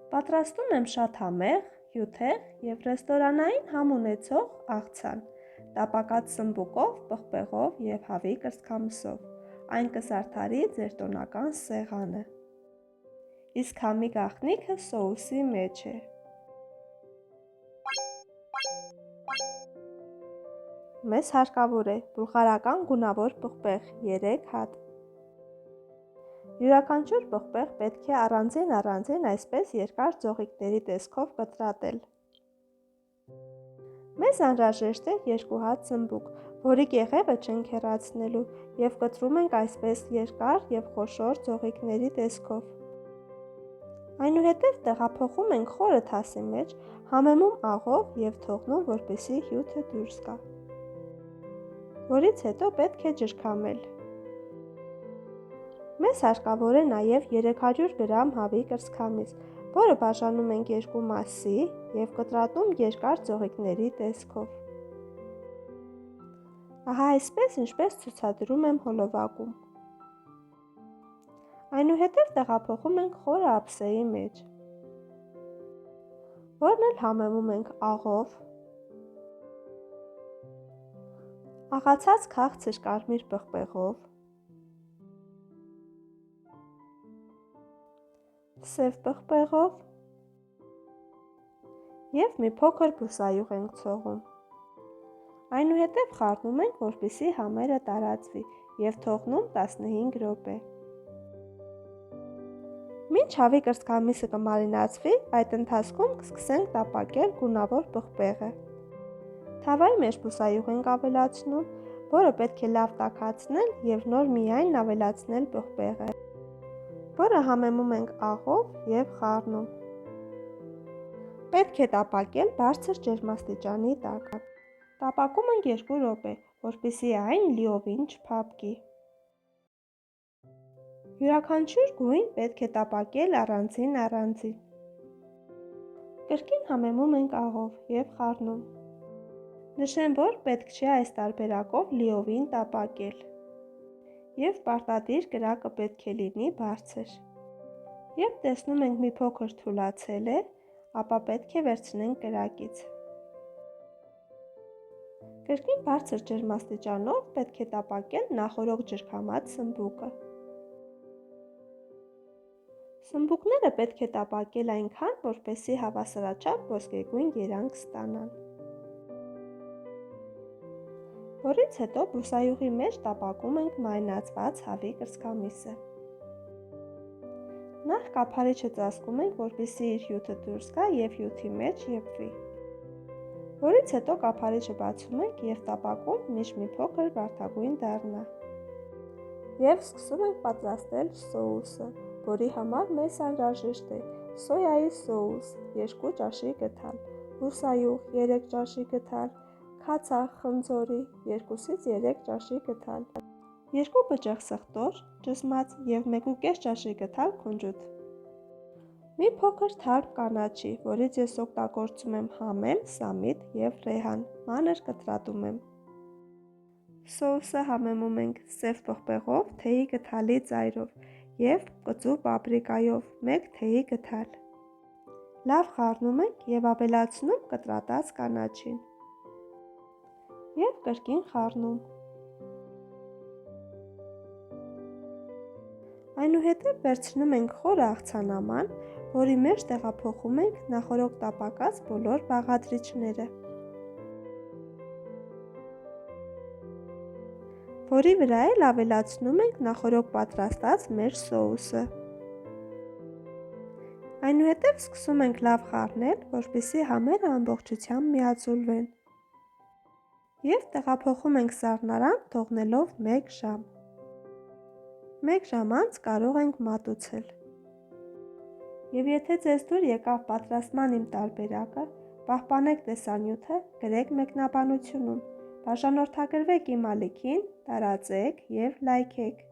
Պատրաստում եմ շատ համեղ, հյութեղ և ռեստորանային համ ունեցող աղցան, տապակած սմբուկով, պղպեղով և հավի կրծքամսով, այն կզարդարի ձեր տոնական սեղանը։ Իսկ համի գաղտնիքը սոուսի մեջ է։ Մեզ հարկավոր է բուլղարական գունավոր պղպեղ 3 հատ։ Յուրաքանչյուր պղպեղ պետք է առանձին այսպես երկար ձողիկների տեսքով կտրատել։ Մեզ անհրաժեշտ է 2 հատ սմբուկ, որի կեղևը չենք հեռացնելու և կտրում ենք այսպես երկար և խոշոր ձողիկների տեսքով։ Այնուհետև տեղափոխում ենք խորը թասի մեջ, համեմում աղով և թողնում, որպեսզի հյութը դուրս գա, որից հետո պետք է ջրքամել։ Մեզ հարկավոր է նաև 300 գրամ հավի կրծքամիս, որը բաժանում ենք 2 մասի և կտրատում երկար ձողիկների տեսքով։ Ահա այսպես, ինչպես ցուցադրում եմ հոլովակում։ Այնուհետև տեղափոխում ենք խորը ափսեի մեջ, որն էլ համեմում ենք աղով, աղացած քաղցր կարմիր պղպեղով, սև պղպեղով և մի փոքր բուսայուղ ենք ցողում։ Այնուհետև խառնում ենք, որպեսզի համերը տարածվի և թողնում 15 րոպե։ Մինչ հավի կրծքամիսը կմարինացվի, այդ ընթացքում կսկսենք տապակել գունավոր պղպեղը։ Թավայի մեջ բուսայուղ ենք ավելացնում, որը պետք է լավ տաքացնել և նոր միայն ավելացնել պղպեղը, որը համեմում ենք աղով և խառնում։ Պետք է տապակել բարձր ջերմաստիճանի տակ։ Տապակում ենք 2 րոպե, որպեսզի այն լիովին չփափկի։ Յուրաքանչյուր գույն պետք է տապակել առանձին։ Կրկին համեմում ենք աղով և խառնում։ Նշեմ, որ պետք չէ այս տարբերակով լիովին տապակել և պարտադիր կրակը պետք է լինի բարձր։ Երբ տեսնում ենք մի փոքր թուլացել է, ապա պետք է վերցնենք կրակից։ Կրկին բարձր ջերմաստիճանով պետք է տապակել նախօրոք ջրքամած սմբուկը։ Սմբուկները պետք է տապակել այնքան, որպեսզի հավասարաչափ ոսկեգույն երանգ ստանան։ Որից հետո բուսայուղի մեջ տապակում ենք մարինացված հավի կրծքամիսը։ Նախ կափարիչը ծածկում ենք, որպեսզի իր հյութը դուրս գա և հյութի մեջ եփվի։ Որից հետո կափարիչը բացում ենք և տապակում, մինչ մի փոքր վարդագույն դառնա։ Եվ սկսում ենք պատրաստել սոուսը, որի համար մեզ անհրաժեշտ է սոյայի սոուս 2 ճաշի գթալ, բուսայուղ 3 ճաշի գթալ, քացախ խնձորի 2-ից 3 ճաշի գթալ, 2 բջեղ սխտոր ճզմած և 1,5 ճաշի գթալ քունջութ։ Մի փոքր թարմ կանաչի, որից ես օգտագործում եմ համեմ, սամիտ և ռեհան, մանր կտրատում եմ։ Սոուսը համեմում ենք սև պղպեղով, թեյի գդալի ծայրով և կծու պապրիկայով 1 թեյի գդալ։ Լավ խառնում ենք և ավելացնում կտրատած կանաչին և կրկին խառնում։ Այնուհետև վերցնում ենք խորը աղցանաման, որի մեջ տեղափոխում ենք նախօրոք տապակած բոլոր բաղադրիչները, որի վրա էլ ավելացնում ենք նախօրոք պատրաստած մեր սոուսը։ Այնուհետև սկսում ենք լավ խառնել, որպեսզի համերը ամբողջությամբ միաձուլվեն և տեղափոխում ենք սառնարան, թողնելով 1 ժամ։ 1 ժամ անց կարող ենք մատուցել։ Եվ եթե ձեզ դուր եկավ պատրաստման իմ տարբերակը, պահպանեք տեսանյութը, գրեք մեկնաբանությունում, բաժանորդագրվեք իմ ալիքին, տարածեք և լայքեք։